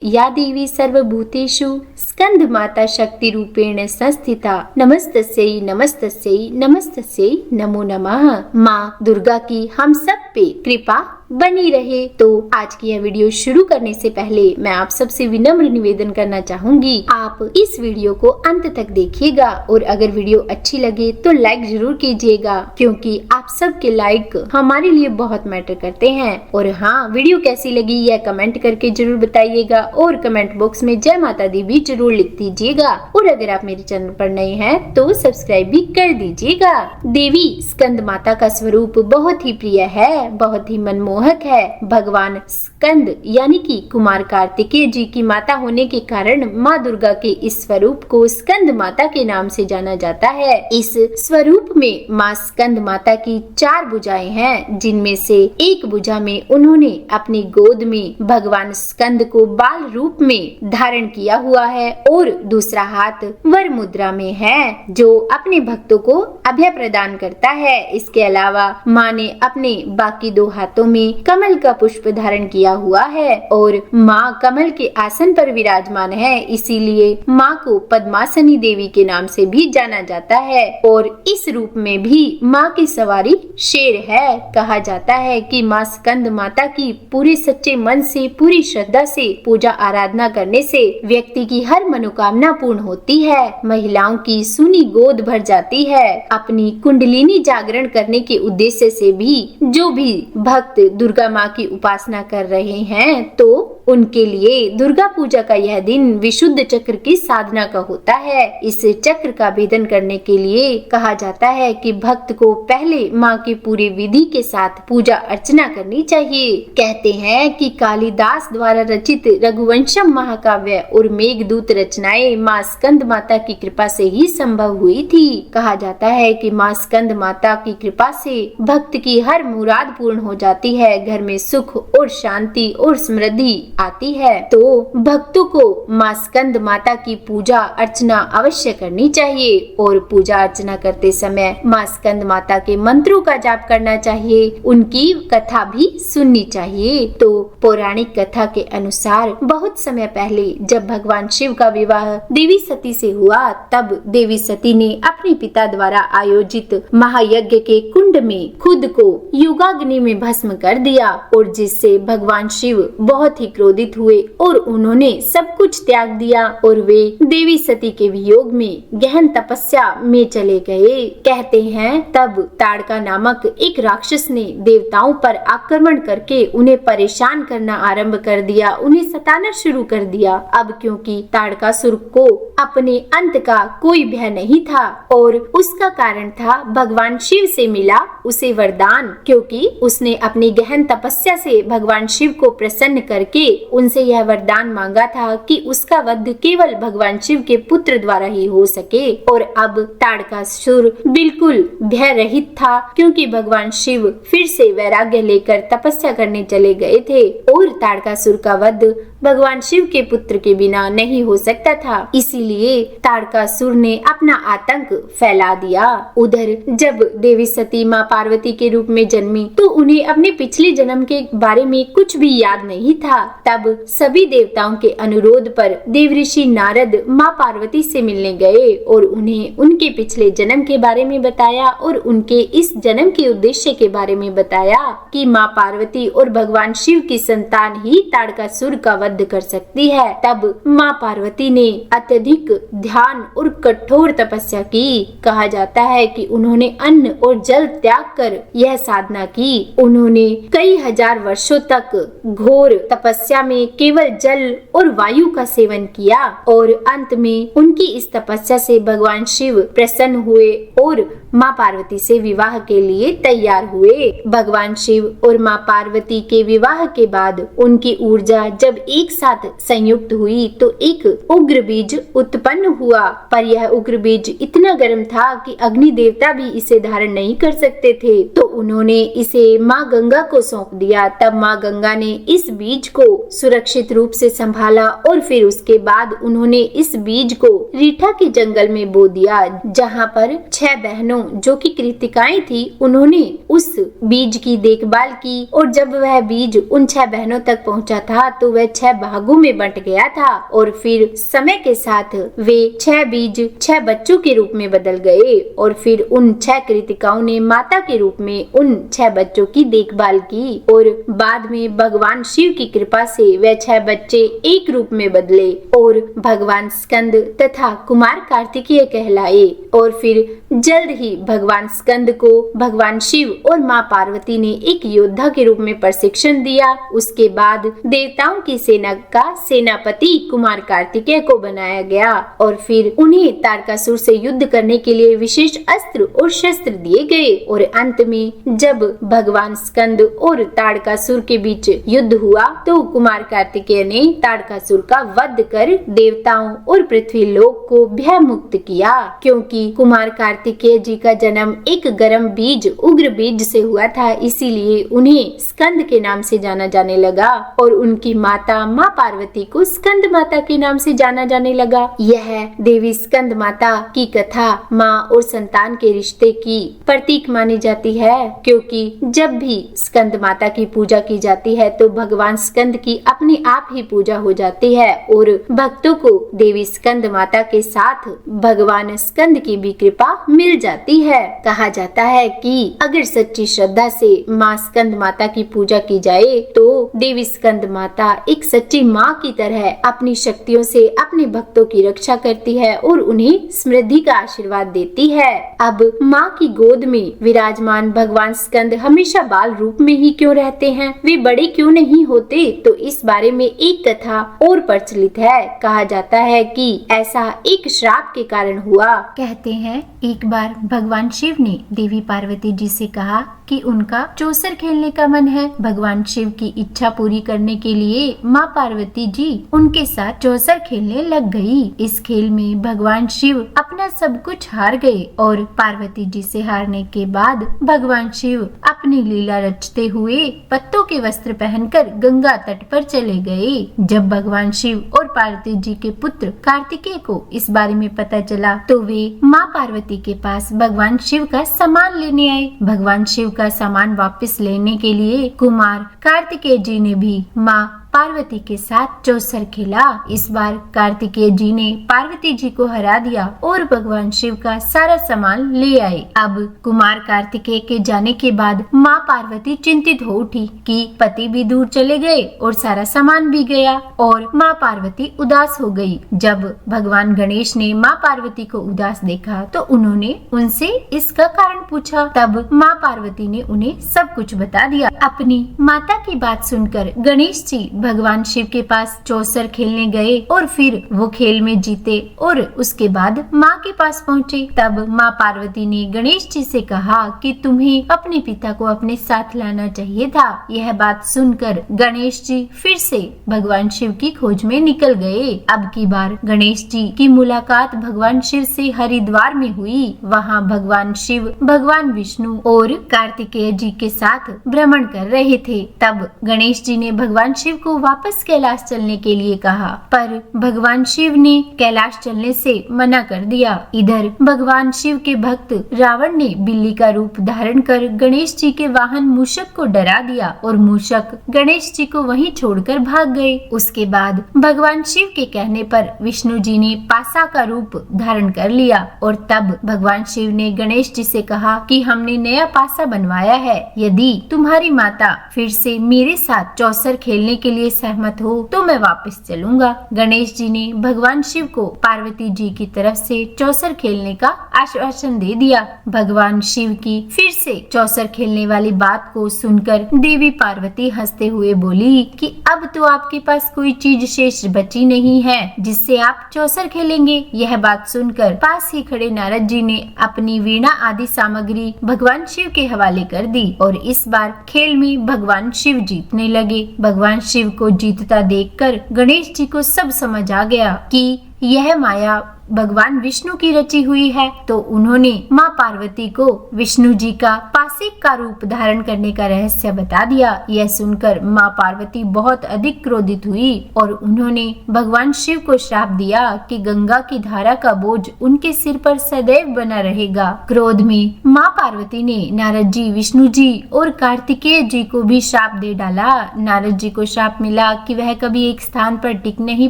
या देवी सर्वभूतेषु स्कंद माता शक्ति रूपेण संस्थिता नमस्तस्यै नमस्तस्यै नमस्तस्यै नमो नमः। माँ दुर्गा की हम सब पे कृपा बनी रहे। तो आज की यह वीडियो शुरू करने से पहले मैं आप सबसे विनम्र निवेदन करना चाहूंगी, आप इस वीडियो को अंत तक देखिएगा और अगर वीडियो अच्छी लगे तो लाइक जरूर कीजिएगा, क्योंकि आप सबके लाइक हमारे लिए बहुत मैटर करते हैं। और हाँ, वीडियो कैसी लगी यह कमेंट करके जरूर बताइएगा और कमेंट बॉक्स में जय माता दी भी जरूर लिख दीजिएगा। और अगर आप मेरे चैनल पर नए हैं तो सब्सक्राइब भी कर दीजिएगा। देवी स्कंद माता का स्वरूप बहुत ही प्रिय है, बहुत ही मनमोहक है। भगवान स्कंद यानी कि कुमार कार्तिकेय जी की माता होने के कारण माँ दुर्गा के इस स्वरूप को स्कंद माता के नाम से जाना जाता है। इस स्वरूप में माँ स्कंद माता की 4 भुजाएं हैं, जिनमें से एक भुजा में उन्होंने अपनी गोद में भगवान स्कंद को बाल रूप में धारण किया हुआ है और दूसरा हाथ वर मुद्रा में है, जो अपने भक्तों को अभय प्रदान करता है। इसके अलावा माँ ने अपने बाकी 2 हाथों में कमल का पुष्प धारण किया हुआ है और माँ कमल के आसन पर विराजमान है, इसीलिए माँ को पद्मासनी देवी के नाम से भी जाना जाता है। और इस रूप में भी माँ की सवारी शेर है। कहा जाता है कि माँ स्कंद माता की पूरे सच्चे मन से, पूरी श्रद्धा से पूजा आराधना करने से व्यक्ति की हर मनोकामना पूर्ण होती है, महिलाओं की सुनी गोद भर जाती है। अपनी कुंडलिनी जागरण करने के उद्देश्य से भी जो भी भक्त दुर्गा माँ की उपासना कर रहे हैं, तो उनके लिए दुर्गा पूजा का यह दिन विशुद्ध चक्र की साधना का होता है। इस चक्र का भेदन करने के लिए कहा जाता है कि भक्त को पहले माँ की पूरी विधि के साथ पूजा अर्चना करनी चाहिए। कहते हैं कि कालिदास द्वारा रचित रघुवंशम महाकाव्य और मेघदूत रचनाएं माँ स्कंद माता की कृपा से ही संभव हुई थी। कहा जाता है कि माँ स्कंद माता की कृपा से भक्त की हर मुराद पूर्ण हो जाती है, घर में सुख और शांति और समृद्धि आती है। तो भक्तों को माँ स्कंद माता की पूजा अर्चना अवश्य करनी चाहिए और पूजा अर्चना करते समय माँ स्कंद माता के मंत्रों का जाप करना चाहिए, उनकी कथा भी सुननी चाहिए। तो पौराणिक कथा के अनुसार बहुत समय पहले जब भगवान शिव का विवाह देवी सती से हुआ, तब देवी सती ने अपने पिता द्वारा आयोजित महायज्ञ के कुंड में खुद को युगाग्नि में भस्म कर दिया और जिससे भगवान शिव बहुत ही क्रोधित हुए और उन्होंने सब कुछ त्याग दिया और वे देवी सती के वियोग में गहन तपस्या में चले गए। कहते हैं तब ताड़का नामक एक राक्षस ने देवताओं पर आक्रमण करके उन्हें परेशान करना आरंभ कर दिया, उन्हें सताना शुरू कर दिया। अब क्योंकि ताड़कासुर को अपने अंत का कोई भय नहीं था और उसका कारण था भगवान शिव से मिला उसे वरदान, क्योंकि उसने अपनी गहन तपस्या से भगवान शिव को प्रसन्न करके उनसे यह वरदान मांगा था कि उसका वध केवल भगवान शिव के पुत्र द्वारा ही हो सके। और अब ताड़कासुर बिल्कुल भय रहित था, क्योंकि भगवान शिव फिर से वैराग्य लेकर तपस्या करने चले गए थे और ताड़कासुर का वध भगवान शिव के पुत्र के बिना नहीं हो सकता था। इसीलिए ताड़कासुर ने अपना आतंक फैला दिया। उधर जब देवी सती माँ पार्वती के रूप में जन्मी तो उन्हें अपने पिछले जन्म के बारे में कुछ भी याद नहीं था। तब सभी देवताओं के अनुरोध पर देवऋषि नारद माँ पार्वती से मिलने गए और उन्हें उनके पिछले जन्म के बारे में बताया और उनके इस जन्म के उद्देश्य के बारे में बताया कि माँ पार्वती और भगवान शिव की संतान ही ताड़कासुर का वध कर सकती है। तब माँ पार्वती ने अत्यधिक ध्यान और कठोर तपस्या की। कहा जाता है कि उन्होंने अन्न और जल त्याग कर यह साधना की। उन्होंने कई हजार वर्षों तक घोर तपस्या में केवल जल और वायु का सेवन किया और अंत में उनकी इस तपस्या से भगवान शिव प्रसन्न हुए और माँ पार्वती से विवाह के लिए तैयार हुए। भगवान शिव और माँ पार्वती के विवाह के बाद उनकी ऊर्जा जब एक साथ संयुक्त हुई तो एक उग्र बीज उत्पन्न हुआ, पर यह उग्र बीज इतना गर्म था कि अग्नि देवता भी इसे धारण नहीं कर सकते थे। तो उन्होंने इसे माँ गंगा को सौंप दिया। तब माँ गंगा ने इस बीज को सुरक्षित रूप से संभाला और फिर उसके बाद उन्होंने इस बीज को रीठा के जंगल में बो दिया, जहाँ पर 6 बहनों जो कि कृतिकाएं थी, उन्होंने उस बीज की देखभाल की। और जब वह बीज उन 6 बहनों तक पहुँचा था तो वह 6 भागों में बंट गया था और फिर समय के साथ वे 6 बीज 6 बच्चों के रूप में बदल गए और फिर उन 6 कृतिकाओं ने माता के रूप में उन 6 बच्चों की देखभाल की और बाद में भगवान शिव की कृपा से वह 6 बच्चे एक रूप में बदले और भगवान स्कंद तथा कुमार कार्तिकेय कहलाए। और फिर जल्द ही भगवान स्कंद को भगवान शिव और माँ पार्वती ने एक योद्धा के रूप में प्रशिक्षण दिया। उसके बाद देवताओं की सेना का सेनापति कुमार कार्तिकेय को बनाया गया और फिर उन्हें तारकासुर से युद्ध करने के लिए विशेष अस्त्र और शस्त्र दिए गए। और अंत में जब भगवान स्कंद और तारकासुर के बीच युद्ध हुआ तो कुमार कार्तिकेय ने तारकासुर का वध कर देवताओं और पृथ्वी लोक को भय मुक्त किया। क्योंकि कुमार कार्तिकेय जी का जन्म एक गर्म बीज उग्र बीज से हुआ था, इसीलिए उन्हें स्कंद के नाम से जाना जाने लगा और उनकी माता माँ पार्वती को स्कंद माता के नाम से जाना जाने लगा। यह देवी स्कंद माता की कथा माँ और संतान के रिश्ते की प्रतीक मानी जाती है, क्योंकि जब भी स्कंद माता की पूजा की जाती है तो भगवान स्कंद की अपने आप ही पूजा हो जाती है और भक्तों को देवी स्कंद माता के साथ भगवान स्कंद की भी कृपा मिल जाती है। कहा जाता है कि अगर सच्ची श्रद्धा से माँ स्कंद माता की पूजा की जाए तो देवी स्कंद माता एक सच्ची माँ की तरह अपनी शक्तियों से अपने भक्तों की रक्षा करती है और उन्हें समृद्धि का आशीर्वाद देती है। अब माँ की गोद में विराजमान भगवान स्कंद हमेशा बाल रूप में ही क्यों रहते हैं, वे बड़े क्यों नहीं होते? तो इस बारे में एक कथा और प्रचलित है। कहा जाता है कि ऐसा एक श्राप के कारण हुआ। कहते हैं एक बार भगवान शिव ने देवी पार्वती जी से कहा कि उनका चौसर खेलने का मन है। भगवान शिव की इच्छा पूरी करने के लिए माँ पार्वती जी उनके साथ चौसर खेलने लग गई। इस खेल में भगवान शिव अपना सब कुछ हार गए और पार्वती जी से हारने के बाद भगवान शिव अपनी लीला रचते हुए पत्तों के वस्त्र पहनकर गंगा तट पर चले गए। जब भगवान शिव और पार्वती जी के पुत्र कार्तिकेय को इस बारे में पता चला तो वे माँ पार्वती के पास भगवान शिव का सामान लेने आए। भगवान शिव का सामान वापस लेने के लिए कुमार कार्तिकेय जी ने भी माँ पार्वती के साथ चौसर खेला। इस बार कार्तिकेय जी ने पार्वती जी को हरा दिया और भगवान शिव का सारा सामान ले आए। अब कुमार कार्तिकेय के जाने के बाद माँ पार्वती चिंतित हो उठी कि पति भी दूर चले गए और सारा सामान भी गया और माँ पार्वती उदास हो गई। जब भगवान गणेश ने माँ पार्वती को उदास देखा तो उन्होंने उनसे इसका कारण पूछा। तब माँ पार्वती ने उन्हें सब कुछ बता दिया। अपनी माता की बात सुनकर गणेश जी भगवान शिव के पास चौसर खेलने गए और फिर वो खेल में जीते और उसके बाद माँ के पास पहुँचे। तब माँ पार्वती ने गणेश जी से कहा कि तुम्हें अपने पिता को अपने साथ लाना चाहिए था। यह बात सुनकर गणेश जी फिर से भगवान शिव की खोज में निकल गए। अब की बार गणेश जी की मुलाकात भगवान शिव से हरिद्वार में हुई। वहाँ भगवान शिव भगवान विष्णु और कार्तिकेय जी के साथ भ्रमण कर रहे थे। तब गणेश जी ने भगवान शिव को वापस कैलाश चलने के लिए कहा, पर भगवान शिव ने कैलाश चलने से मना कर दिया। इधर भगवान शिव के भक्त रावण ने बिल्ली का रूप धारण कर गणेश जी के वाहन मूषक को डरा दिया और मूषक गणेश जी को वहीं छोड़कर भाग गए। उसके बाद भगवान शिव के कहने पर विष्णु जी ने पासा का रूप धारण कर लिया और तब भगवान शिव ने गणेश जी से कहा कि हमने नया पासा बनवाया है, यदि तुम्हारी माता फिर से मेरे साथ चौसर खेलने के लिए सहमत हो तो मैं वापस चलूंगा। गणेश जी ने भगवान शिव को पार्वती जी की तरफ से चौसर खेलने का आश्वासन दे दिया। भगवान शिव की फिर से चौसर खेलने वाली बात को सुनकर देवी पार्वती हंसते हुए बोली कि अब तो आपके पास कोई चीज शेष बची नहीं है जिससे आप चौसर खेलेंगे। यह बात सुनकर पास ही खड़े नारद जी ने अपनी वीणा आदि सामग्री भगवान शिव के हवाले कर दी और इस बार खेल में भगवान शिव जीतने लगे। भगवान शिव को जीतता देखकर गणेश जी को सब समझ आ गया कि यह माया भगवान विष्णु की रची हुई है। तो उन्होंने माँ पार्वती को विष्णु जी का पासिक का रूप धारण करने का रहस्य बता दिया। यह सुनकर माँ पार्वती बहुत अधिक क्रोधित हुई और उन्होंने भगवान शिव को श्राप दिया कि गंगा की धारा का बोझ उनके सिर पर सदैव बना रहेगा। क्रोध में माँ पार्वती ने नारद जी, विष्णु जी और कार्तिकेय जी को भी श्राप दे डाला। नारद जी को श्राप मिला कि वह कभी एक स्थान पर टिक नहीं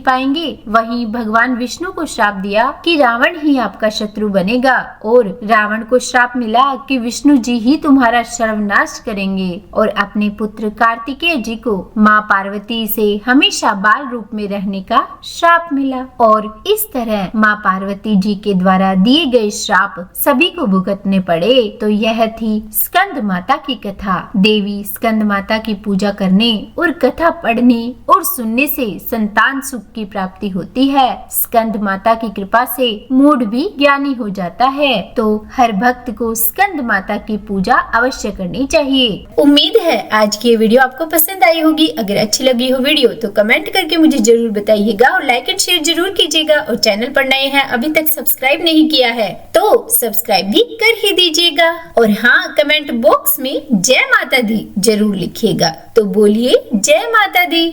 पाएंगे। वहीं भगवान विष्णु को श्राप दिया कि रावण ही आपका शत्रु बनेगा और रावण को श्राप मिला कि विष्णु जी ही तुम्हारा सर्वनाश करेंगे। और अपने पुत्र कार्तिकेय जी को माँ पार्वती से हमेशा बाल रूप में रहने का श्राप मिला। और इस तरह माँ पार्वती जी के द्वारा दिए गए श्राप सभी को भुगतने पड़े। तो यह थी स्कंद माता की कथा। देवी स्कंद माता की पूजा करने और कथा पढ़ने और सुनने से संतान सुख की प्राप्ति होती है। स्कंद माता की कृपा से मूढ़ भी ज्ञानी हो जाता है। तो हर भक्त को स्कंद माता की पूजा अवश्य करनी चाहिए। उम्मीद है आज की ये वीडियो आपको पसंद आई होगी। अगर अच्छी लगी हो वीडियो तो कमेंट करके मुझे जरूर बताइएगा और लाइक एंड शेयर जरूर कीजिएगा। और चैनल पर नए हैं, अभी तक सब्सक्राइब नहीं किया है तो सब्सक्राइब भी कर ही दीजिएगा। और हाँ, कमेंट बॉक्स में जय माता दी जरूर लिखिएगा। तो बोलिए जय माता दी।